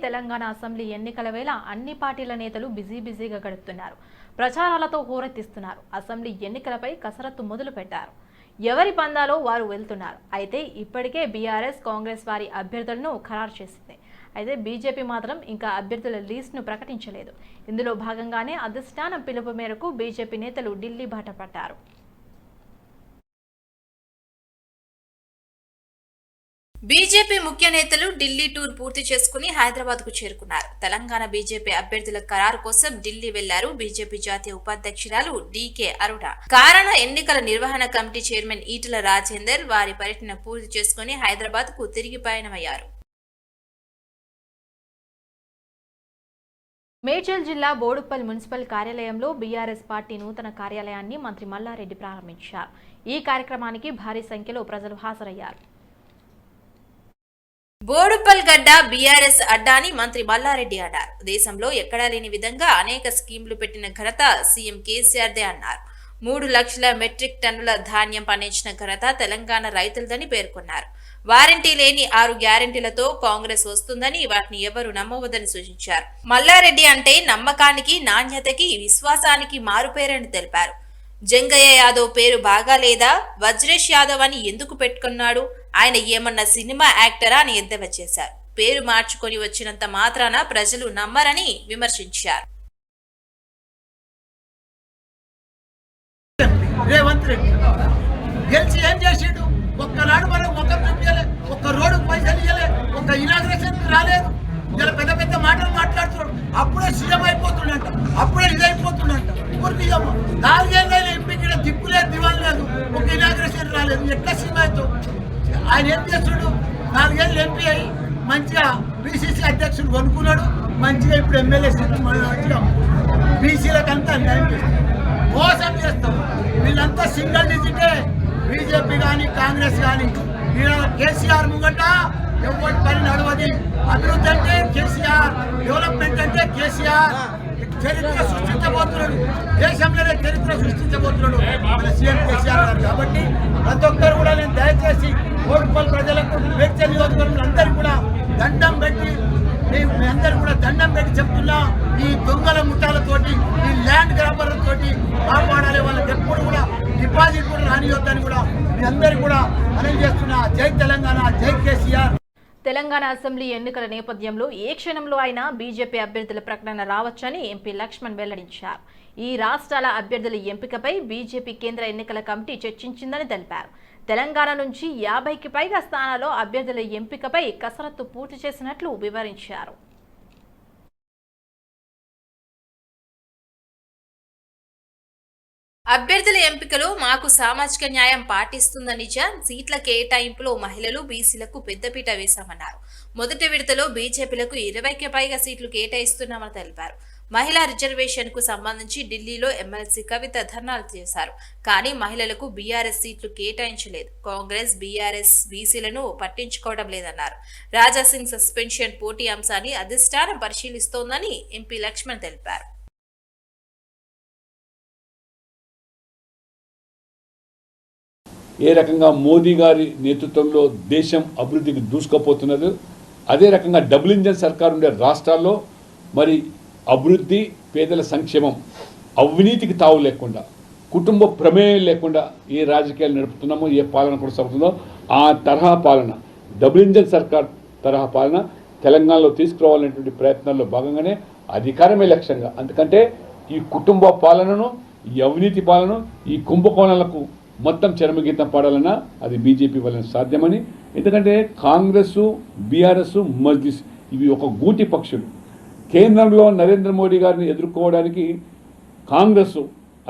Telangana assembly ఎన్నికల వేళ అన్ని పార్టీల నేతలు బిజీగా గడుపుతున్నారు. ప్రచారాలతో హోరెత్తిస్తున్నారు. అసెంబ్లీ ఎన్నికలపై కసరత్తు మొదలు పెట్టారు. ఎవరి పందాలో వారు వెళ్తున్నారు. అయితే ఇప్పటికే బీఆర్ఎస్ కాంగ్రెస్ వారి అభ్యర్థులను ఖరారు చేసింది. అయితే బీజేపీ మాత్రం ఇంకా అభ్యర్థుల లిస్టును ప్రకటించలేదు. ఇందులో భాగంగానే అధిష్టానం పిలుపు మేరకు బీజేపీ నేతలు ఢిల్లీ బాట పట్టారు. బీజేపీ ముఖ్య నేతలు ఢిల్లీ టూర్ పూర్తి చేసుకుని హైదరాబాద్ కు చేరుకున్నారు. తెలంగాణ బీజేపీ అభ్యర్థుల ఖరారు కోసం ఢిల్లీ వెళ్లారు బీజేపీ జాతీయ ఉపాధ్యక్షురాలు డీకే అరుణ. కారణ ఎన్నికల నిర్వహణ కమిటీ చైర్మన్ ఈటల రాజేందర్ వారి పర్యటన పూర్తి చేసుకుని హైదరాబాద్ కు తిరిగి పయనమయ్యారు. మేడ్చల్ జిల్లా బోడుప్పల్ మున్సిపల్ కార్యాలయంలో బీఆర్ఎస్ పార్టీ నూతన కార్యాలయాన్ని మంత్రి మల్లారెడ్డి ప్రారంభించారు. ఈ కార్యక్రమానికి భారీ సంఖ్యలో ప్రజలు హాజరయ్యారు. బోడుప్పల్ గడ్డ బీఆర్ఎస్ అడ్డా అని మంత్రి మల్లారెడ్డి అన్నారు. దేశంలో ఎక్కడా లేని విధంగా అనేక స్కీంలు పెట్టిన ఘనత సీఎం కేసీఆర్దే అన్నారు. 3 లక్షల మెట్రిక్ టన్నుల ధాన్యం పండించిన ఘనత తెలంగాణ రైతులదని పేర్కొన్నారు. వారంటీ లేని 6 గ్యారెంటీలతో కాంగ్రెస్ వస్తుందని వాటిని ఎవరు నమ్మవద్దని సూచించారు. మల్లారెడ్డి అంటే నమ్మకానికి, నాణ్యతకి, విశ్వాసానికి మారుపేరని తెలిపారు. జంగయ్య యాదవ్ పేరు బాగా లేదా, వజ్రేష్ యాదవ్ అని ఎందుకు పెట్టుకున్నాడు, ఆయన ఏమన్నా సినిమా యాక్టరా అని ఎద్దేవా చేశారు. పేరు మార్చుకొని వచ్చినంత మాత్రాన ప్రజలు నమ్మరని విమర్శించారు. రేవంత్ రెడ్డి గెలిచి ఏం చేసిండు? ఒక్కనాడు మనం ముఖం చూపించలే, ఒక్క రోడ్డు పైసలు ఇవ్వలే, ఒక్క ఇనాగ్రేషన్ రాలేదు. ఇలా పెద్ద పెద్ద మాటలు మాట్లాడుతున్నాడు. అప్పుడే సీఎం అయిపోతుండంట, అప్పుడే ఇదైపోతుండంట. ఊరికి 4 ఏళ్ళైనా ఎంపీకి దిక్కులేదు, దివాన్ లేదు, ఒక ఇనాగ్రేషన్ రాలేదు. ఎట్లా సీఎం అవుతావు? ఆయన ఏం చేస్తున్నాడు? 4 ఏళ్ళు ఎంపీ అయ్యి మంచిగా బీసీసీ అధ్యక్షుడు కొనుక్కున్నాడు. మంచిగా ఇప్పుడు ఎమ్మెల్యే సీట్లు మంచిగా బీసీలకంతా అన్యాయం చేస్తాం, మోసం చేస్తాం. వీళ్ళంతా సింగిల్ డిజిటే. బీజేపీ కానీ కాంగ్రెస్ కానీ కేసీఆర్ ముంగట ఎవరి పని నడవది. అభివృద్ధి అంటే కేసీఆర్, డెవలప్మెంట్ అంటే కేసీఆర్. చరిత్ర సృష్టించబోతున్నాడు, దేశంలోనే చరిత్ర సృష్టించబోతున్నాడు మన సీఎం కేసీఆర్ గారు. కాబట్టి ప్రతి ఒక్కరు కూడా నేను దయచేసి బోడుప్పల్ ప్రజలకు, మేడ్చల్ నియోజకవర్గంలో కూడా దండం పెట్టి, మీ అందరు కూడా దండం పెట్టి చెప్తున్నా, ఈ దొంగల ముఠాలతోటి, ఈ ల్యాండ్ గ్రాబర్లతోటి కాపాడాలి. వాళ్ళకి ఎప్పుడు కూడా డిపాజిట్ కూడా రానియొద్దని కూడా మీ అందరు కూడా మనం చేస్తున్నా. జై తెలంగాణ, జై కేసీఆర్. తెలంగాణ అసెంబ్లీ ఎన్నికల నేపథ్యంలో ఏ క్షణంలో అయినా బీజేపీ అభ్యర్థుల ప్రకటన రావచ్చని ఎంపీ లక్ష్మణ్ వెల్లడించారు. ఈ రాష్ట్రాల అభ్యర్థుల ఎంపికపై బీజేపీ కేంద్ర ఎన్నికల కమిటీ చర్చించిందని తెలిపారు. తెలంగాణ నుంచి 50కి పైగా స్థానాల్లో అభ్యర్థుల ఎంపికపై కసరత్తు పూర్తి చేసినట్లు వివరించారు. అభ్యర్థుల ఎంపికలో మాకు సామాజిక న్యాయం పాటిస్తుందని సీట్ల కేటాయింపులో మహిళలు, బీసీలకు పెద్దపీట వేశామన్నారు. మొదటి విడతలో బీజేపీలకు 20కి పైగా సీట్లు కేటాయిస్తున్నామని తెలిపారు. మహిళా రిజర్వేషన్ కు సంబంధించి ఢిల్లీలో ఎమ్మెల్సీ కవిత ధర్నాలు చేశారు. కానీ మహిళలకు బీఆర్ఎస్ సీట్లు కేటాయించలేదు. కాంగ్రెస్, బీఆర్ఎస్ బీసీలను పట్టించుకోవడం లేదన్నారు. రాజాసింగ్ సస్పెన్షన్ పోటీ అంశాన్ని అధిష్టానం పరిశీలిస్తోందని ఎంపీ లక్ష్మణ్ తెలిపారు. ఏ రకంగా మోదీ గారి నేతృత్వంలో దేశం అభివృద్ధికి దూసుకుపోతున్నది, అదే రకంగా డబుల్ ఇంజన్ సర్కార్ ఉండే రాష్ట్రాల్లో మరి అభివృద్ధి, పేదల సంక్షేమం, అవినీతికి తావు లేకుండా, కుటుంబ ప్రమేయం లేకుండా ఏ రాజకీయాలు నడుపుతున్నామో, ఏ పాలన కొనసాగుతుందో ఆ తరహా పాలన, డబుల్ ఇంజన్ సర్కార్ తరహా పాలన తెలంగాణలో తీసుకురావాలనేటువంటి ప్రయత్నాల్లో భాగంగానే అధికారమే లక్ష్యంగా. అందుకంటే ఈ కుటుంబ పాలనను, ఈ అవినీతి పాలన, ఈ కుంభకోణాలకు మొత్తం చరమగీతం పాడాలన్నా అది బీజేపీ వలన సాధ్యమని. ఎందుకంటే కాంగ్రెస్, బీఆర్ఎస్, మజ్లిస్ ఇవి ఒక గూటి పక్షులు. కేంద్రంలో నరేంద్ర మోడీ గారిని ఎదుర్కోవడానికి కాంగ్రెస్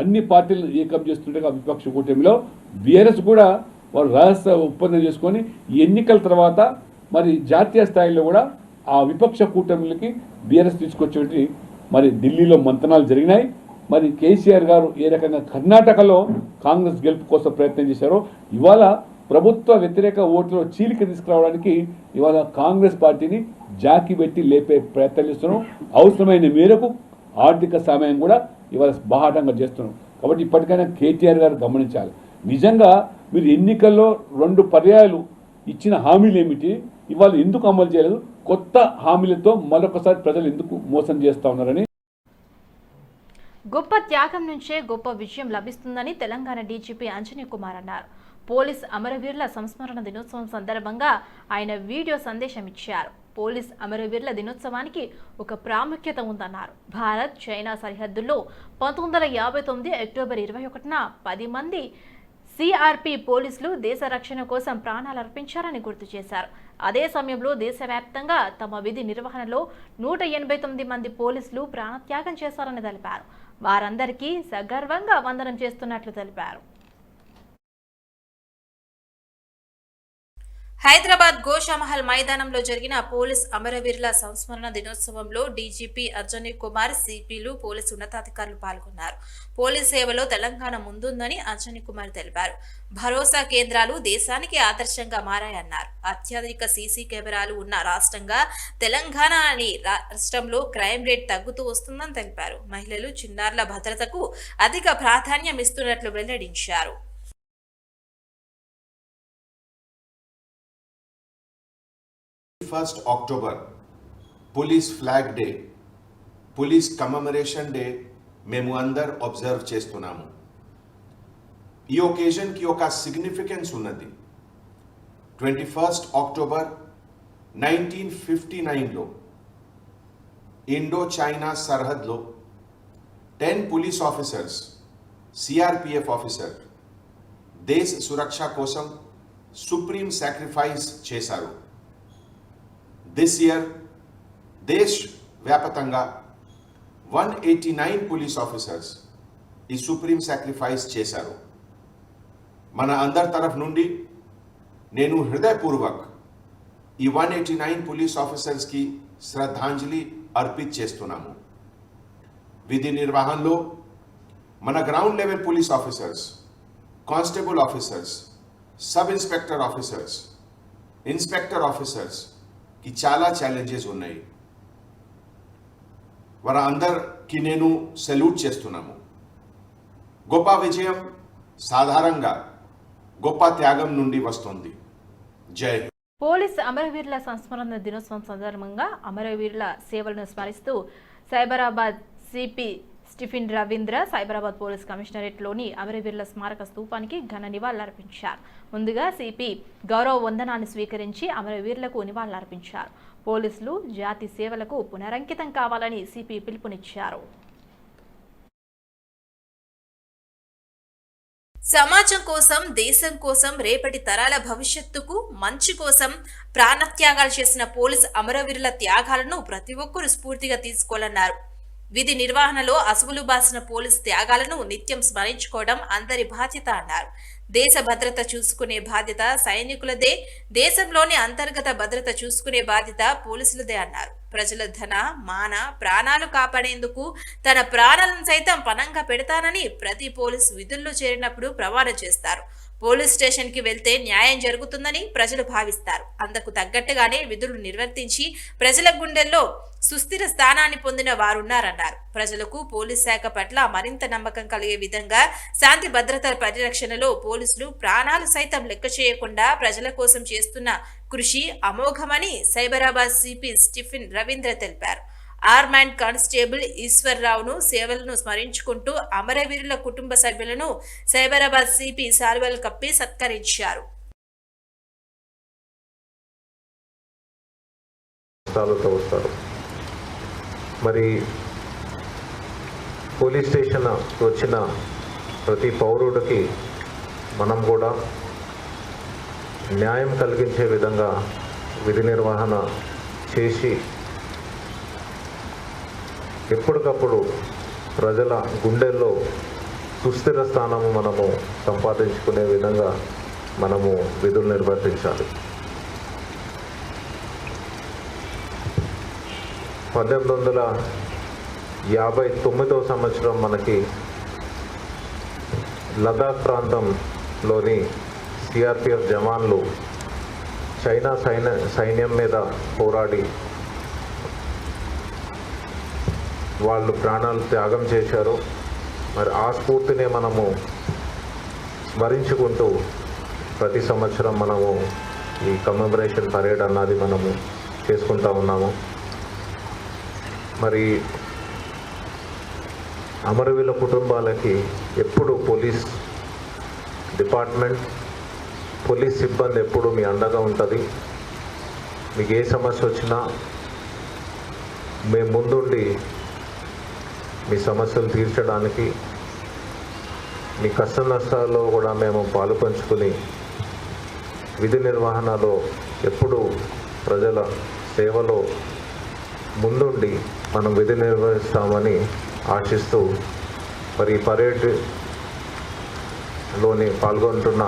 అన్ని పార్టీలను ఏకం చేస్తుంటే విపక్ష కూటమిలో బీఆర్ఎస్ కూడా వారు రహస్య ఒప్పందం చేసుకొని ఎన్నికల తర్వాత మరి జాతీయ స్థాయిలో కూడా ఆ విపక్ష కూటమిలకి బీఆర్ఎస్ తీసుకొచ్చేటి మరి ఢిల్లీలో మంతనాలు జరిగినాయి. మరి కేసీఆర్ గారు ఏ రకంగా కర్ణాటకలో కాంగ్రెస్ గెలుపు కోసం ప్రయత్నం చేశారో ఇవాళ ప్రభుత్వ వ్యతిరేక ఓట్లలో చీలిక తీసుకురావడానికి ఇవాళ కాంగ్రెస్ పార్టీని జాకి పెట్టి లేపే ప్రయత్నం చేస్తున్నాం. అవసరమైన మేరకు ఆర్థిక సహాయం కూడా ఇవాళ బాహాటంగా చేస్తున్నాం. కాబట్టి ఇప్పటికైనా కేటీఆర్ గారు గమనించాలి. నిజంగా మీరు ఎన్నికల్లో 2 పర్యాయాలు ఇచ్చిన హామీలు ఏమిటి, ఇవాళ ఎందుకు అమలు చేయలేదు కొత్త హామీలతో మరొకసారి ప్రజలు ఎందుకు మోసం చేస్తా ఉన్నారని. గొప్ప త్యాగం నుంచే గొప్ప విజయం లభిస్తుందని తెలంగాణ డీజీపీ అంజనీ కుమార్ అన్నారు. పోలీస్ అమరవీరుల సంస్మరణ దినోత్సవం సందర్భంగా ఆయన వీడియో సందేశం ఇచ్చారు. పోలీస్ అమరవీరుల దినోత్సవానికి ఒక ప్రాముఖ్యత ఉందన్నారు. భారత్ చైనా సరిహద్దుల్లో 1959 అక్టోబర్ 21న 10 మంది సిఆర్పి పోలీసులు దేశ రక్షణ కోసం ప్రాణాలు అర్పించారని గుర్తు చేశారు. అదే సమయంలో దేశవ్యాప్తంగా తమ విధి నిర్వహణలో 189 మంది పోలీసులు ప్రాణత్యాగం చేశారని తెలిపారు. వారందరికీ సగర్వంగా వందనం చేస్తున్నట్లు తెలిపారు. హైదరాబాద్ గోషామహల్ మైదానంలో జరిగిన పోలీస్ అమరవీరుల సంస్మరణ దినోత్సవంలో డీజీపీ అంజనీ కుమార్, సిపిలు, పోలీసు ఉన్నతాధికారులు పాల్గొన్నారు. పోలీస్ సేవలో తెలంగాణ ముందుందని అంజనీ కుమార్ తెలిపారు. భరోసా కేంద్రాలు దేశానికి ఆదర్శంగా మారాయన్నారు. అత్యధిక సీసీ కెమెరాలు ఉన్న రాష్ట్రంగా తెలంగాణ అని రాష్ట్రంలో క్రైమ్ రేట్ తగ్గుతూ వస్తుందని తెలిపారు. మహిళలు, చిన్నారుల భద్రతకు అధిక ప్రాధాన్యం ఇస్తున్నట్లు వెల్లడించారు. 1st October police flag day, police commemoration day మేము అందరు అబ్జర్వ్ చేస్తున్నాము. ఈ ఒకేజన్కి ఒక సిగ్నిఫికెన్స్ ఉన్నది. 21st October 1959లో ఇండో చైనా సరిహద్దులో 10 పోలీస్ ఆఫీసర్స్, సిఆర్పిఎఫ్ ఆఫీసర్ దేశ సురక్ష కోసం సుప్రీం సాక్రిఫైస్ చేశారు. దిస్ ఇయర్ దేశ వ్యాప్తంగా 189 పోలీస్ ఆఫీసర్స్ ఈ సుప్రీం సాక్రిఫైస్ చేశారు. మన అందరి తరఫు నుండి నేను హృదయపూర్వక్ ఈ 189 పోలీస్ ఆఫీసర్స్కి శ్రద్ధాంజలి అర్పిత్ చేస్తున్నాము. విధి నిర్వహణలో మన ground level police officers, constable officers, sub inspector officers, inspector officers కి చాలా ఛాలెంజెస్ ఉన్నాయి. వారందరికీ నేను సెల్యూట్ చేస్తున్నాము. గొప్ప విజయం సాధారణంగా గొప్ప త్యాగం నుండి వస్తుంది. జై హింద్. పోలీస్ అమరవీరుల సంస్మరణ దినోత్సవం సందర్భంగా అమరవీరుల సేవలను స్మరిస్తూ Cyberabad CP Stephen Ravindra Cyberabad police కమిషనరేట్లోని అమరవీరుల స్మారక స్తూపానికి ఘన నివాళులర్పించారు. ముందుగా సిపి గౌరవ వందనాన్ని స్వీకరించి అమరవీరులకు నివాళులర్పించారు. పోలీసులు జాతి సేవలకు పునరంకితం కావాలని సిపి పిలుపునిచ్చారు. సమాజం కోసం, దేశం కోసం, రేపటి తరాల భవిష్యత్తుకు మంచి కోసం ప్రాణత్యాగాలు చేసిన పోలీస్ అమరవీరుల త్యాగాలను ప్రతి ఒక్కరూ స్ఫూర్తిగా తీసుకోవాలన్నారు. విధి నిర్వహణలో అసువులు బాసిన పోలీసు త్యాగాలను నిత్యం స్మరించుకోవడం అందరి బాధ్యత అన్నారు. దేశ భద్రత చూసుకునే బాధ్యత సైనికులదే, దేశంలోని అంతర్గత భద్రత చూసుకునే బాధ్యత పోలీసులదే అన్నారు. ప్రజల ధన, మాన, ప్రాణాలు కాపాడేందుకు తన ప్రాణాలను సైతం పణంగా పెడతానని ప్రతి పోలీసు విధుల్లో చేరినప్పుడు ప్రమాణం చేస్తారు. పోలీస్ స్టేషన్ కి వెళ్తే న్యాయం జరుగుతుందని ప్రజలు భావిస్తారు. అందుకు తగ్గట్టుగానే విధులు నిర్వర్తించి ప్రజల గుండెల్లో సుస్థిర స్థానాన్ని పొందిన వారున్నారన్నారు. ప్రజలకు పోలీస్ శాఖ పట్ల మరింత నమ్మకం కలిగే విధంగా శాంతి భద్రతల పరిరక్షణలో పోలీసులు ప్రాణాలు సైతం లెక్క చేయకుండా ప్రజల కోసం చేస్తున్న కృషి అమోఘమని సైబరాబాద్ సిపి స్టిఫెన్ రవీంద్ర తెలిపారు. ఆర్మ్యాండ్ కానిస్టేబుల్ ఈశ్వర్రావును సేవలను స్మరించుకుంటూ అమరవీరుల కుటుంబ సభ్యులను సైబరాబాద్ సిపి శాల్వాలు కప్పి సత్కరించారు. మరి పోలీస్ స్టేషన్ వచ్చిన ప్రతి పౌరుడికి మనం కూడా న్యాయం కలిగించే విధంగా విధి నిర్వహణ చేసి ఎప్పటికప్పుడు ప్రజల గుండెల్లో సుస్థిర స్థానము మనము సంపాదించుకునే విధంగా మనము విధులు నిర్వర్తించాలి. 1859వ సంవత్సరం మనకి లదాఖ్ ప్రాంతంలోని సిఆర్పిఎఫ్ జవాన్లు చైనా సైన్యం మీద పోరాడి వాళ్ళు ప్రాణాలు త్యాగం చేశారు. మరి ఆ స్ఫూర్తినే మనము స్మరించుకుంటూ ప్రతి సంవత్సరం మనము ఈ కమెమరేషన్ పరేడ్ అన్నది మనము చేసుకుంటా ఉన్నాము. మరి అమరవీరుల కుటుంబాలకి ఎప్పుడు పోలీస్ డిపార్ట్మెంట్, పోలీస్ సిబ్బంది ఎప్పుడు మీ అండగా ఉంటుంది. మీకు ఏ సమస్య వచ్చినా మేము ముందుండి మీ సమస్యలు తీర్చడానికి, మీ కష్ట నష్టాల్లో కూడా మేము పాలు పంచుకుని విధి నిర్వహణలో ఎప్పుడు ప్రజల సేవలో ముందుండి మనం విధి నిర్వహిస్తామని ఆశిస్తూ మరి ఈ పరేడ్లోని పాల్గొంటున్న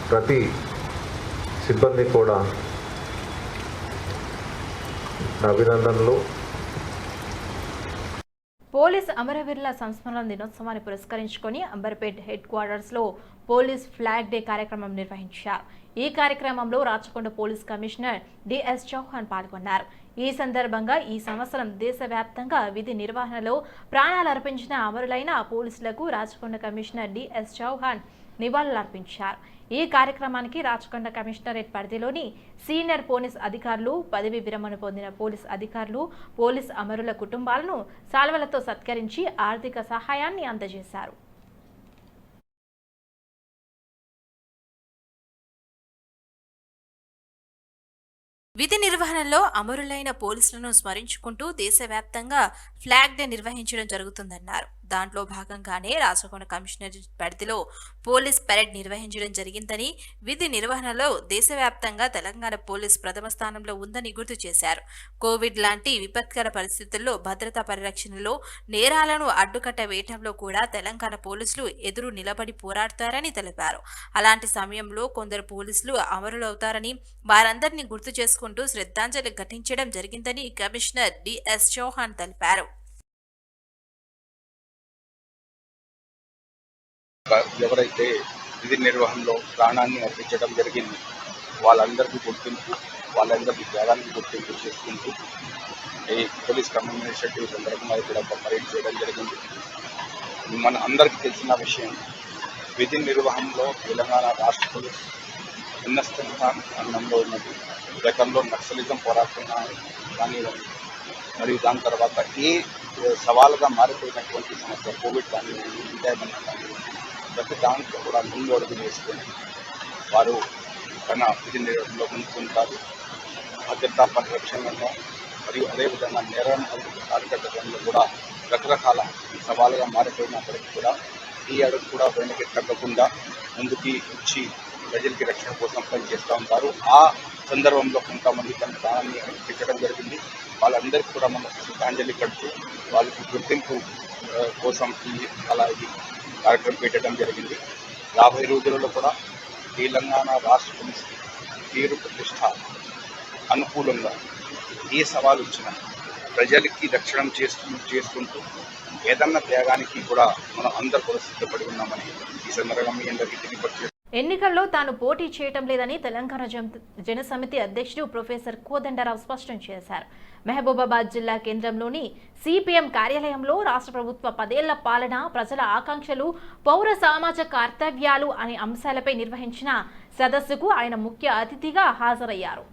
ప్రతి సిబ్బంది కూడా అభినందనలు. పోలీస్ అమరవీరుల సంస్మరణ దినోత్సవాన్ని పురస్కరించుకొని అంబర్పేట్ హెడ్ క్వార్టర్స్లో పోలీస్ ఫ్లాగ్ డే కార్యక్రమం నిర్వహించారు. ఈ కార్యక్రమంలో Rachakonda police commissioner DS Chauhan పాల్గొన్నారు. ఈ సందర్భంగా ఈ సంవత్సరం దేశవ్యాప్తంగా విధి నిర్వహణలో ప్రాణాలు అర్పించిన అమరులైన పోలీసులకు రాచకొండ కమిషనర్ డిఎస్ చౌహాన్ నివాళులర్పించారు. ఈ కార్యక్రమానికి రాచకొండ కమిషనరేట్ పరిధిలోని సీనియర్ పోలీస్ అధికారులు, పదవి విరమణ పొందిన పోలీస్ అధికారులు, పోలీస్ అమరుల కుటుంబాలను సాల్వలతో సత్కరించి ఆర్థిక సహాయాన్ని అందజేశారు. విధి నిర్వహణలో అమరులైన పోలీసులను స్మరించుకుంటూ దేశవ్యాప్తంగా ఫ్లాగ్ డే నిర్వహించడం జరుగుతుందన్నారు. దాంట్లో భాగంగానే రాచకొండ కమిషనర్ పరిధిలో పోలీస్ పెరేడ్ నిర్వహించడం జరిగిందని, విధి నిర్వహణలో దేశవ్యాప్తంగా తెలంగాణ పోలీస్ ప్రథమ స్థానంలో ఉందని గుర్తు చేశారు. కోవిడ్ లాంటి విపత్కర పరిస్థితుల్లో భద్రతా పరిరక్షణలో, నేరాలను అడ్డుకట్ట వేయటంలో కూడా తెలంగాణ పోలీసులు ఎదురు నిలబడి పోరాడతారని తెలిపారు. అలాంటి సమయంలో కొందరు పోలీసులు అమరులవుతారని, వారందరినీ గుర్తు చేసుకుంటూ శ్రద్ధాంజలి ఘటించడం జరిగిందని కమిషనర్ డిఎస్ చౌహాన్ తెలిపారు. ఎవరైతే విధి నిర్వహణలో ప్రాణాన్ని అర్పించడం జరిగింది వాళ్ళందరికీ గుర్తింపు, వాళ్ళందరికీ త్యాగానికి గుర్తింపు చేసుకుంటూ ఈ పోలీస్ కమిషనరేట్ డే సందర్భంగా ఇక్కడ ఒక పరేడ్ చేయడం జరిగింది. మన అందరికీ తెలిసిన విషయం, విధి నిర్వహణలో తెలంగాణ రాష్ట్ర పోలీస్ ఉన్న స్థానంలో ఉన్నది. గతంలో నక్సలిజం పోరాడుతున్న కానివ్వండి, మరియు దాని తర్వాత ఏ సవాలుగా మారిపోయినటువంటి సమస్య కోవిడ్ కానివ్వండి, ఇంకా ఏమన్నా కానివ్వండి, ప్రతి దాంట్లో కూడా ముందు అడుగు వేసుకొని వారు తన విధి నిర్వహణలో ముందుకుంటారు. భద్రతా పరిరక్షణలో మరియు అదేవిధంగా నేరం అరికట్టడంలో కూడా రకరకాల సవాలుగా మారిపోయినప్పటికీ కూడా ఈ అడుగు కూడా వెనక్కి తగ్గకుండా ముందుకి వచ్చి ప్రజలకి రక్షణ కోసం పనిచేస్తూ ఉంటారు. ఆ సందర్భంలో కొంతమంది తన ప్రాణాన్ని అర్పించడం జరిగింది. వాళ్ళందరికీ కూడా మనం శ్రద్ధాంజలి కడుతూ వాళ్ళకి గుర్తింపు కోసం ఈ కార్యక్రమం పెట్టడం జరిగింది. 50 రోజులలో కూడా తెలంగాణ రాష్ట్ర పోలీస్ పేరు ప్రతిష్ట అనుకూలంగా ఏ సవాలు వచ్చినా ప్రజలకి రక్షణ చేసుకుంటూ ఏదన్నా త్యాగానికి కూడా మనం అందరూ కూడా సిద్ధపడి ఉన్నామని ఈ సందర్భంగా మీ అందరికీ తెలియపరిచారు. ఎన్నికల్లో తాను పోటీ చేయటం లేదని తెలంగాణ జనసమితి అధ్యక్షుడు ప్రొఫెసర్ కోదండరావు స్పష్టం చేశారు. మహబూబాబాద్ జిల్లా కేంద్రంలోని సిపిఎం కార్యాలయంలో రాష్ట్ర ప్రభుత్వ 10 ఏళ్ల పాలన, ప్రజల ఆకాంక్షలు, పౌర సామాజిక కర్తవ్యాలు అనే అంశాలపై నిర్వహించిన సదస్సుకు ఆయన ముఖ్య అతిథిగా హాజరయ్యారు.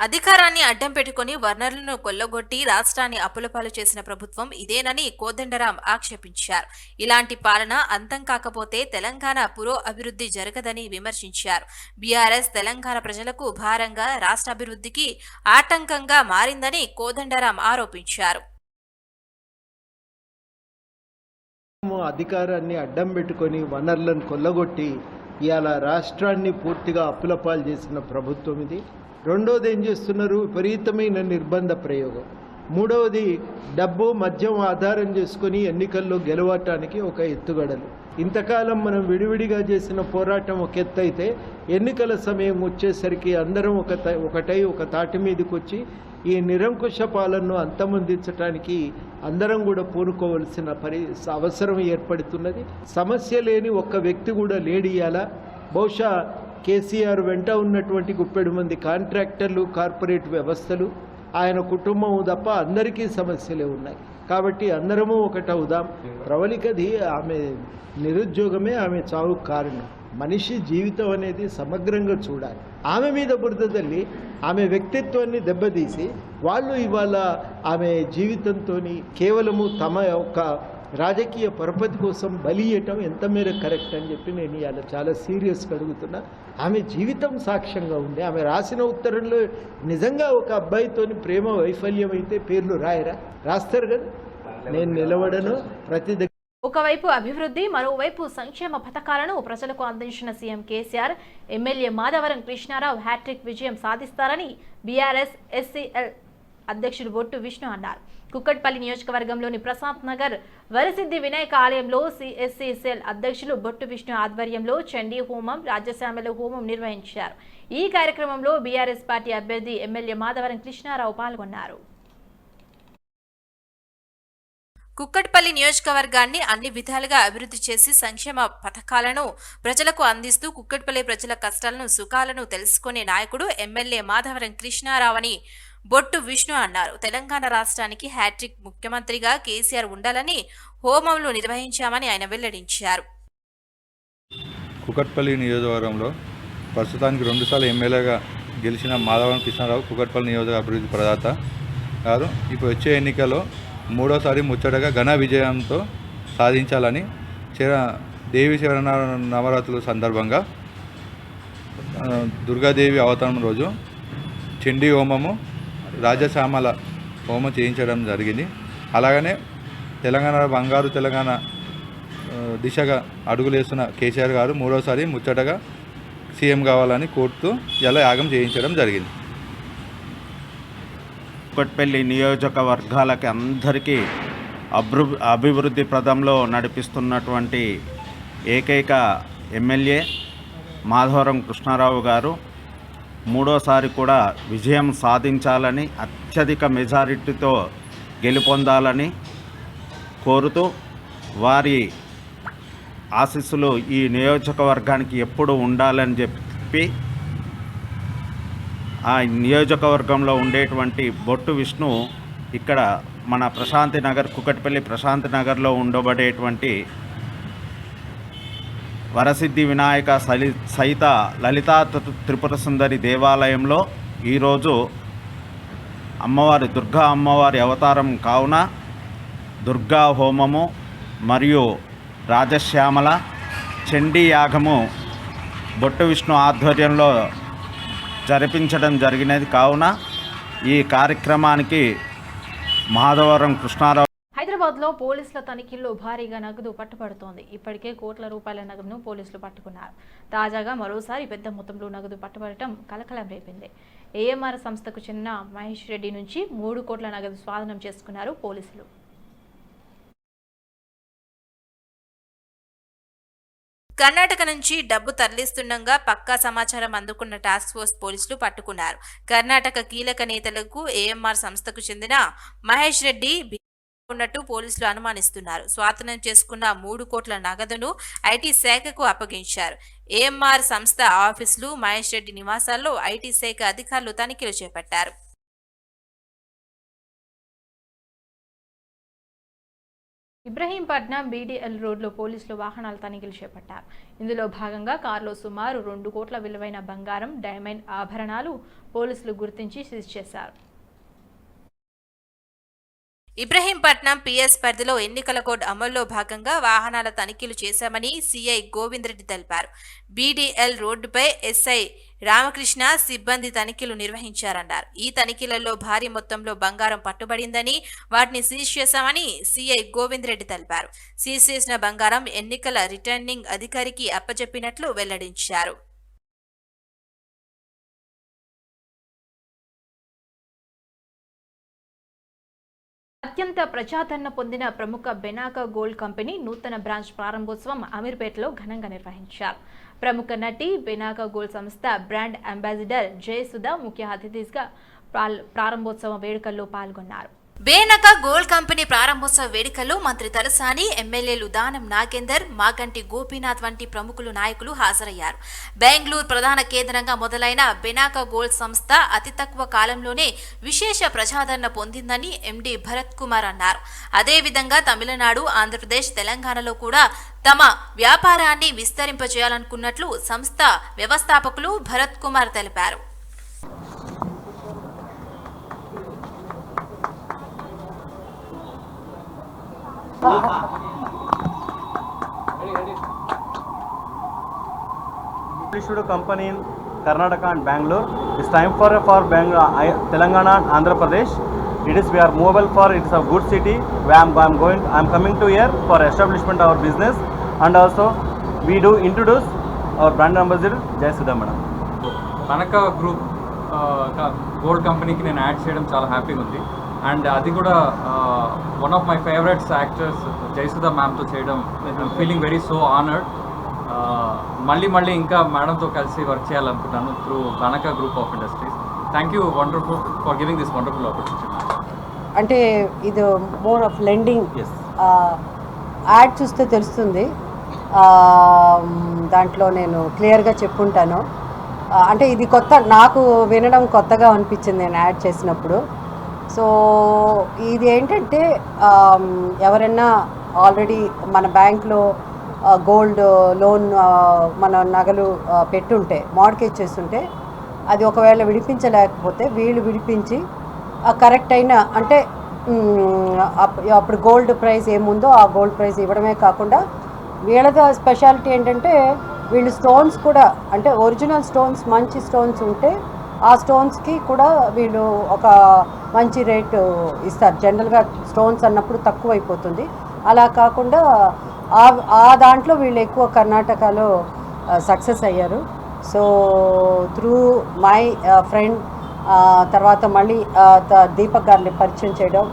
అధికారాన్ని అడ్డం పెట్టుకుని వనరులను కొల్లగొట్టి రాష్ట్రాన్ని అప్పులపాలు చేసిన ప్రభుత్వం ఇదేనని కోదండరాం ఆక్షేపించారు. ఇలాంటి పాలన అంతం కాకపోతే తెలంగాణ పురో అభివృద్ధి జరగదని విమర్శించారు. బీఆర్ఎస్ తెలంగాణ ప్రజలకు భారంగా, రాష్ట్ర అభివృద్ధికి ఆటంకంగా మారిందని కోదండరాం ఆరోపించారు. అధికారాన్ని అడ్డం పెట్టుకొని వనరులను కొల్లగొట్టి ఇవాళ రాష్ట్రాన్ని పూర్తిగా అప్పులపాలు చేసిన ప్రభుత్వం ఇది. రెండోది ఏం చేస్తున్నారు? విపరీతమైన నిర్బంధ ప్రయోగం. మూడవది డబ్బు, మద్యం ఆధారం చేసుకొని ఎన్నికల్లో గెలవటానికి ఒక ఎత్తుగడలు. ఇంతకాలం మనం విడివిడిగా చేసిన పోరాటం ఒక ఎత్తు అయితే, ఎన్నికల సమయం వచ్చేసరికి అందరం ఒకటై ఒక తాటి మీదకి వచ్చి ఈ నిరంకుశ పాలనను అంతమొందించడానికి అందరం కూడా పూనుకోవలసిన అవసరం ఏర్పడుతున్నది. సమస్య లేని ఒక్క వ్యక్తి కూడా లేడియాల. బహుశా కేసీఆర్ వెంట ఉన్నటువంటి గుప్పెడు మంది కాంట్రాక్టర్లు, కార్పొరేట్ వ్యవస్థలు, ఆయన కుటుంబం తప్ప అందరికీ సమస్యలే ఉన్నాయి. కాబట్టి అందరము ఒకటవుదాం. ప్రవళికది ఆమె నిరుద్యోగమే ఆమె చావుకు కారణం. మనిషి జీవితం అనేది సమగ్రంగా చూడాలి. ఆమె మీద బురద తల్లి ఆమె వ్యక్తిత్వాన్ని దెబ్బతీసి వాళ్ళు ఇవాళ ఆమె జీవితంతో కేవలము తమ యొక్క రాజకీయ పరపతి కోసం బలి ఇవ్వటం ఎంత మేర కరెక్ట్ అని చెప్పి నేను ఇవాళ చాలా సీరియస్గా అడుగుతున్నా. ఆమె జీవితం సాక్ష్యంగా ఉంది. ఆమె రాసిన ఉత్తరంలో నిజంగా ఒక అబ్బాయితోని ప్రేమ వైఫల్యం అయితే పేర్లు రాస్తారు కదా. నేను నిలబడను ప్రతి ఒకవైపు అభివృద్ధి, మరోవైపు సంక్షేమ పథకాలను ప్రజలకు అందించిన CM KCR MLA Madhavaram Krishnarao hat trick విజయం సాధిస్తారని బీఆర్ఎస్ ఎస్సీఎల్ అధ్యక్షుడు బొట్టు విష్ణు అన్నారు. కుక్కట్పల్లి నియోజకవర్గంలోని ప్రశాంత్ నగర్ వరసిద్ధి వినాయక ఆలయంలో ఎస్సీఎల్ అధ్యక్షులు బొట్టు విష్ణు ఆధ్వర్యంలో చండీ హోమం, రాజ్యశామల హోమం నిర్వహించారు. ఈ కార్యక్రమంలో బీఆర్ఎస్ పార్టీ అభ్యర్థి ఎమ్మెల్యే మాధవరం కృష్ణారావు పాల్గొన్నారు. కుక్కట్పల్లి నియోజకవర్గాన్ని అన్ని విధాలుగా అభివృద్ధి చేసి సంక్షేమ పథకాలను ప్రజలకు అందిస్తూ కుక్కట్పల్లి ప్రజల కష్టాలను సుఖాలను తెలుసుకునే నాయకుడు ఎమ్మెల్యే మాధవరం కృష్ణారావు అని బొట్టు విష్ణు అన్నారు. తెలంగాణ రాష్ట్రానికి హ్యాట్రిక్ ముఖ్యమంత్రిగా కేసీఆర్ ఉండాలని హోమంలో నిర్వహించామని ఆయన వెల్లడించారు. కుక్కట్పల్లి నియోజకవర్గంలో ప్రస్తుతానికి 2 సార్లు ఎమ్మెల్యేగా గెలిచిన మాధవరం కృష్ణారావు కుక్కట్పల్లి నియోజక అభివృద్ధి ప్రదాత గారు ఇప్పుడు వచ్చే ఎన్నికల్లో 3వసారి ముచ్చటగా ఘన విజయంతో సాధించాలని దేవి శరణ నవరాత్రుల సందర్భంగా దుర్గాదేవి అవతారం రోజు చండీ హోమము, రాజశ్యామల హోమం చేయించడం జరిగింది. అలాగనే తెలంగాణ బంగారు తెలంగాణ దిశగా అడుగులేస్తున్న కేసీఆర్ గారు 3వసారి ముచ్చటగా సీఎం కావాలని కోరుతూ ఇలా యాగం చేయించడం జరిగింది. కుక్కట్పల్లి నియోజకవర్గాలకి అందరికీ అభివృద్ధి ప్రదంలో నడిపిస్తున్నటువంటి ఏకైక ఎమ్మెల్యే మాధవరం కృష్ణారావు గారు 3వసారి కూడా విజయం సాధించాలని, అత్యధిక మెజారిటీతో గెలుపొందాలని కోరుతూ వారి ఆశీస్సులు ఈ నియోజకవర్గానికి ఎప్పుడు ఉండాలని చెప్పి ఆ నియోజకవర్గంలో ఉండేటువంటి బొట్టు విష్ణు ఇక్కడ మన ప్రశాంతి నగర్, కుక్కట్పల్లి ప్రశాంతి నగర్లో ఉండబడేటువంటి వరసిద్ధి వినాయక సహిత లలితా త్రిపుర సుందరి దేవాలయంలో ఈరోజు దుర్గా అమ్మవారి అవతారం కావున దుర్గా హోమము మరియు రాజశ్యామల చండీ యాగము బొట్టు విష్ణు ఆధ్వర్యంలో జరిపించడం జరిగినది. కావున ఈ కార్యక్రమానికి మాధవరం కృష్ణారావు. హైదరాబాద్లో పోలీసుల తనిఖీల్లో భారీగా నగదు పట్టుబడుతోంది. ఇప్పటికే కోట్ల రూపాయల నగదును పోలీసులు పట్టుకున్నారు. తాజాగా మరోసారి పెద్ద మొత్తంలో నగదు పట్టుబడటం కలకలం రేపింది. ఏఎంఆర్ సంస్థకు చెందిన మహేష్ రెడ్డి నుంచి 3 కోట్ల నగదు స్వాధీనం చేసుకున్నారు పోలీసులు. కర్ణాటక నుంచి డబ్బు తరలిస్తుండగా పక్కా సమాచారం అందుకున్న టాస్క్ ఫోర్స్ పోలీసులు పట్టుకున్నారు. కర్ణాటక కీలక నేతలకు ఏఎంఆర్ సంస్థకు చెందిన మహేష్ రెడ్డి ఉన్నట్టు పోలీసులు అనుమానిస్తున్నారు. స్వాధీనం చేసుకున్న 3 కోట్ల నగదును ఐటీ శాఖకు అప్పగించారు. ఏఎంఆర్ సంస్థ ఆఫీసులు, మహేష్ రెడ్డి నివాసాల్లో ఐటీ శాఖ అధికారులు తనిఖీలు చేపట్టారు. ఇబ్రహీంపట్నం బీడీఎల్ రోడ్లో పోలీసులు వాహనాల తనిఖీలు చేపట్టారు. ఇందులో భాగంగా కారులో సుమారు 2 కోట్ల విలువైన బంగారం, డైమండ్ ఆభరణాలు పోలీసులు గుర్తించి సీజ్ చేశారు. ఇబ్రహీంపట్నం పిఎస్ పరిధిలో ఎన్నికల కోడ్ అమల్లో భాగంగా వాహనాల తనిఖీలు చేశామని సీఐ గోవింద్ రెడ్డి తెలిపారు. బీడీఎల్ రోడ్డుపై ఎస్ఐ రామకృష్ణ సిబ్బంది తనిఖీలు నిర్వహించారన్నారు. ఈ తనిఖీలలో భారీ మొత్తంలో బంగారం పట్టుబడిందని, వాటిని సీజ్ చేశామని సీఐ గోవింద్ రెడ్డి తెలిపారు. సీజ్ చేసిన బంగారం ఎన్నికల రిటర్నింగ్ అధికారికి అప్పజెప్పినట్లు వెల్లడించారు. అత్యంత ప్రజాదరణ పొందిన ప్రముఖ బెనాకా గోల్డ్ కంపెనీ నూతన బ్రాంచ్ ప్రారంభోత్సవం అమీర్పేటలో ఘనంగా నిర్వహించారు. ప్రముఖ నటి బెనాకా గోల్డ్ సంస్థ బ్రాండ్ అంబాసిడర్ జయసుధ ముఖ్య అతిథిగా ప్రారంభోత్సవ వేడుకల్లో పాల్గొన్నారు. బేనక గోల్డ్ కంపెనీ ప్రారంభోత్సవ వేడుకల్లో మంత్రి తలసాని, ఎమ్మెల్యేలు దానం నాగేందర్, మాగంటి గోపీనాథ్ వంటి ప్రముఖులు నాయకులు హాజరయ్యారు. బెంగళూరు ప్రధాన కేంద్రంగా మొదలైన బేనాక గోల్డ్ సంస్థ అతి తక్కువ కాలంలోనే విశేష ప్రజాదరణ పొందిందని ఎండీ భరత్ కుమార్ అన్నారు. అదేవిధంగా తమిళనాడు, ఆంధ్రప్రదేశ్, తెలంగాణలో కూడా తమ వ్యాపారాన్ని విస్తరింపజేయాలనుకున్నట్లు సంస్థ వ్యవస్థాపకులు భరత్ కుమార్ తెలిపారు. Issued a company in Karnataka and Bangalore. It's time for Telangana and Andhra Pradesh. We are movable for it's a good city. I'm coming to here for establishment of our business, and also we do introduce our brand ambassador Jai Sudha madam. Banaka Group gold company ki nenu add cheyadam chaala happy undi, and adi kuda one of my favorites actors Jai Sudha ma'am to cheyadam I'm feeling very so honored. మళ్ళీ ఇంకా మేడంతో కలిసి work చేయాలనుకుంటాను through Banaka group of industries. Thank you wonderful for giving this wonderful opportunity. అంటే ఇది more of lending. Add చూస్తే తెలుస్తుంది, దాంట్లో నేను క్లియర్గా చెప్పుంటాను. అంటే ఇది కొత్త, నాకు వినడం కొత్తగా అనిపించింది నేను యాడ్ చేసినప్పుడు. సో ఇది ఏంటంటే ఎవరైనా ఆల్రెడీ మన బ్యాంక్లో గోల్డ్ లోన్ మన నగలు పెట్టుంటే, మార్గేజ్ చేస్తుంటే, అది ఒకవేళ విడిపించలేకపోతే వీళ్ళు విడిపించి కరెక్ట్ అయిన, అంటే అప్పుడు గోల్డ్ ప్రైస్ ఏముందో ఆ గోల్డ్ ప్రైస్ ఇవ్వడమే కాకుండా వీళ్ళది స్పెషాలిటీ ఏంటంటే వీళ్ళు స్టోన్స్ కూడా, అంటే ఒరిజినల్ స్టోన్స్, మంచి స్టోన్స్ ఉంటే ఆ స్టోన్స్కి కూడా వీళ్ళు ఒక మంచి రేటు ఇస్తారు. జనరల్గా స్టోన్స్ అన్నప్పుడు తక్కువ అయిపోతుంది. అలా కాకుండా ఆ దాంట్లో వీళ్ళు ఎక్కువ కర్ణాటకలో సక్సెస్ అయ్యారు. సో త్రూ మై ఫ్రెండ్, తర్వాత మళ్ళీ దీపక్ గారిని పరిచయం చేయడం,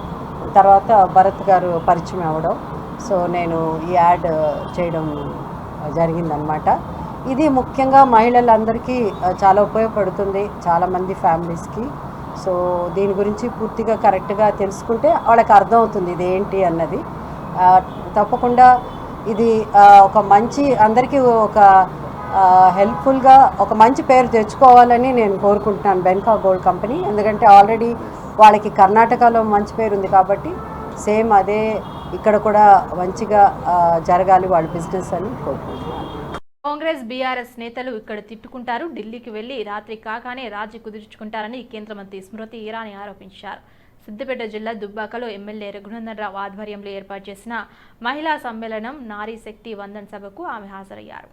తర్వాత భరత్ గారు పరిచయం అవ్వడం, సో నేను ఈ యాడ్ చేయడం జరిగిందనమాట. ఇది ముఖ్యంగా మహిళలందరికీ చాలా ఉపయోగపడుతుంది, చాలామంది ఫ్యామిలీస్కి. సో దీని గురించి పూర్తిగా కరెక్ట్గా తెలుసుకుంటే వాళ్ళకి అర్థమవుతుంది ఇది ఏంటి అన్నది. తప్పకుండా ఇది ఒక మంచి, అందరికీ ఒక హెల్ప్ఫుల్గా ఒక మంచి పేరు తెచ్చుకోవాలని నేను కోరుకుంటున్నాను బెనకా గోల్డ్ కంపెనీ. ఎందుకంటే ఆల్రెడీ వాళ్ళకి కర్ణాటకలో మంచి పేరు ఉంది కాబట్టి సేమ్ అదే ఇక్కడ కూడా మంచిగా జరగాలి వాళ్ళ బిజినెస్ అని కోరుకుంటున్నాను. కాంగ్రెస్ బీఆర్ఎస్ నేతలు ఇక్కడ తిట్టుకుంటారు, ఢిల్లీకి వెళ్లి రాత్రి కాగానే రాజీ కుదుర్చుకుంటారని కేంద్ర మంత్రి స్మృతి ఇరానీ ఆరోపించారు. సిద్దిపేట జిల్లా దుబ్బాకలో ఎమ్మెల్యే రఘునందన్ రావు ఆధ్వర్యంలో ఏర్పాటు చేసిన మహిళా సమ్మేళనం నారీ శక్తి వందన్ సభకు ఆమె హాజరయ్యారు.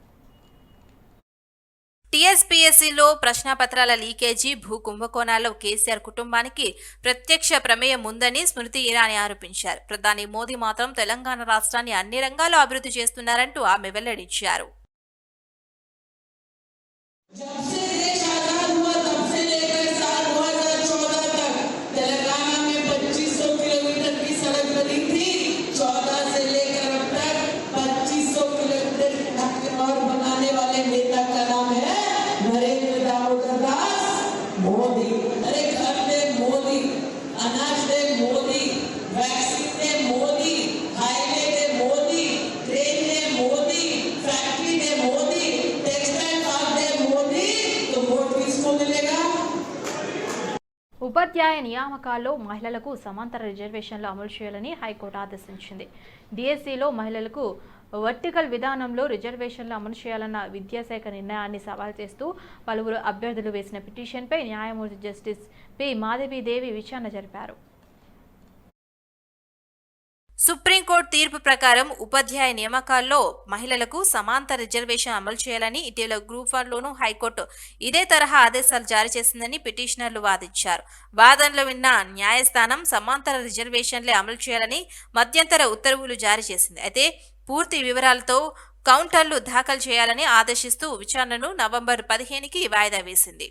టీఎస్పీఎస్సీలో ప్రశ్నపత్రాల లీకేజీ, భూ కుంభకోణాల్లో కేసీఆర్ కుటుంబానికి ప్రత్యక్ష ప్రమేయం ఉందని స్మృతి ఇరానీ ఆరోపించారు. ప్రధాని మోదీ మాత్రం తెలంగాణ రాష్ట్రాన్ని అన్ని రంగాల్లో అభివృద్ధి చేస్తున్నారంటూ ఆమె వెల్లడించారు. ఉపాధ్యాయ నియామకాల్లో మహిళలకు సమాంతర రిజర్వేషన్లు అమలు చేయాలని హైకోర్టు ఆదేశించింది. డిఎస్సిలో మహిళలకు వర్టికల్ విధానంలో రిజర్వేషన్లు అమలు చేయాలన్న విద్యాశాఖ నిర్ణయాన్ని సవాల్ చేస్తూ పలువురు అభ్యర్థులు వేసిన పిటిషన్పై న్యాయమూర్తి జస్టిస్ పి మాధవీదేవి విచారణ జరిపారు. సుప్రీంకోర్టు తీర్పు ప్రకారం ఉపాధ్యాయ నియామకాల్లో మహిళలకు సమాంతర రిజర్వేషన్ అమలు చేయాలని ఇటీవల గ్రూప్ 1లోనూ హైకోర్టు ఇదే తరహా ఆదేశాలు జారీ చేసిందని పిటిషనర్లు వాదించారు. వాదనలు విన్న న్యాయస్థానం సమాంతర రిజర్వేషన్లే అమలు చేయాలని మధ్యంతర ఉత్తర్వులు జారీ చేసింది. అయితే పూర్తి వివరాలతో కౌంటర్లు దాఖలు చేయాలని ఆదేశిస్తూ విచారణను నవంబర్ 15కి వాయిదా వేసింది.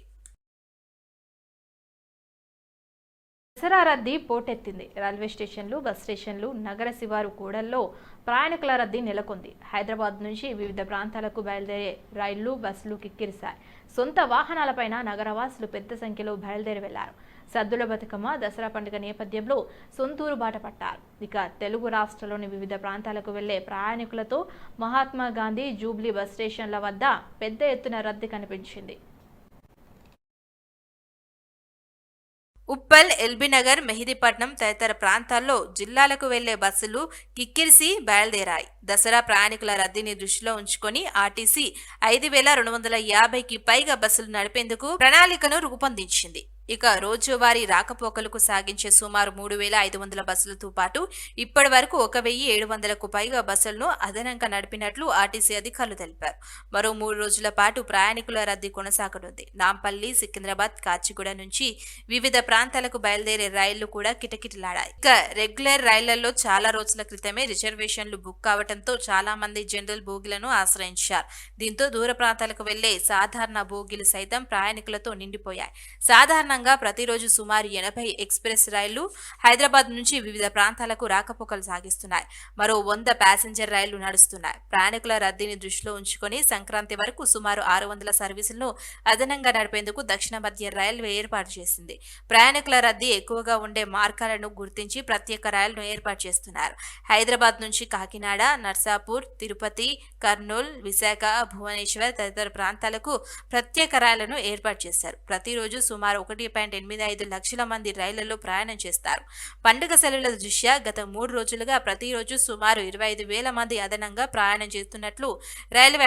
దసరా రద్దీ పోటెత్తింది. రైల్వే స్టేషన్లు, బస్ స్టేషన్లు, నగర శివారు కూడల్లో ప్రయాణికుల రద్దీ నెలకొంది. హైదరాబాద్ నుంచి వివిధ ప్రాంతాలకు బయలుదేరే రైళ్లు, బస్సులు కిక్కిరిశాయి. సొంత వాహనాలపైన నగరవాసులు పెద్ద సంఖ్యలో బయలుదేరి వెళ్లారు. సద్దుల బతుకమ్మ దసరా పండుగ నేపథ్యంలో సొంతూరు బాట పట్టారు. ఇక తెలుగు రాష్ట్రాల్లోని వివిధ ప్రాంతాలకు వెళ్లే ప్రయాణికులతో మహాత్మా గాంధీ జూబ్లీ బస్ స్టేషన్ల వద్ద పెద్ద ఎత్తున రద్దీ కనిపించింది. ఉప్పల్, ఎల్బీనగర్, మెహిదీపట్నం తదితర ప్రాంతాల్లో జిల్లాలకు వెళ్లే బస్సులు కిక్కిరిసి బయలుదేరాయి. దసరా ప్రయాణికుల రద్దీని దృష్టిలో ఉంచుకొని ఆర్టీసీ 5,250కి పైగా బస్సులు నడిపేందుకు ప్రణాళికను రూపొందించింది. ఇక రోజువారీ రాకపోకలకు సాగించే సుమారు 3,500 బస్సులతో పాటు ఇప్పటి వరకు 1,700కు పైగా బస్సులను అదనంగా నడిపినట్లు ఆర్టీసీ అధికారులు తెలిపారు. మరో 3 రోజుల పాటు ప్రయాణికుల రద్దీ కొనసాగనుంది. నాంపల్లి, సికింద్రాబాద్, కాచిగూడ నుంచి వివిధ ప్రాంతాలకు బయలుదేరే రైళ్లు కూడా కిటకిటలాడాయి. ఇక రెగ్యులర్ రైళ్లలో చాలా రోజుల క్రితమే రిజర్వేషన్లు బుక్ కావడంతో చాలా మంది జనరల్ బోగీలను ఆశ్రయించారు. దీంతో దూర ప్రాంతాలకు వెళ్లే సాధారణ బోగీలు సైతం ప్రయాణికులతో నిండిపోయాయి. సాధారణంగా ప్రతిరోజు సుమారు 80 ఎక్స్ప్రెస్ రైళ్లు హైదరాబాద్ నుంచి వివిధ ప్రాంతాలకు రాకపోకలు సాగిస్తున్నాయి. మరో 100 ప్యాసింజర్ రైళ్లు నడుస్తున్నాయి. ప్రయాణికుల రద్దీని దృష్టిలో ఉంచుకొని సంక్రాంతి వరకు సుమారు 600 సర్వీసులను అదనంగా నడిపేందుకు దక్షిణ మధ్య రైల్వే ఏర్పాటు చేసింది. ప్రయాణికుల రద్దీ ఎక్కువగా ఉండే మార్గాలను గుర్తించి ప్రత్యేక రైళ్లను ఏర్పాటు చేస్తున్నారు. హైదరాబాద్ నుంచి కాకినాడ, నర్సాపూర్, తిరుపతి, కర్నూలు, విశాఖ, భువనేశ్వర్ తదితర ప్రాంతాలకు ప్రత్యేక రైళ్లను ఏర్పాటు చేశారు. ప్రతిరోజు సుమారు 1.85 లక్షల మంది రైళ్లలో ప్రయాణం చేస్తారు. పండుగ సెలవుల దృష్ట్యా గత 3 రోజులుగా ప్రతిరోజు సుమారు 25,000 మంది అదనంగా ప్రయాణం చేస్తున్నట్లు రైల్వే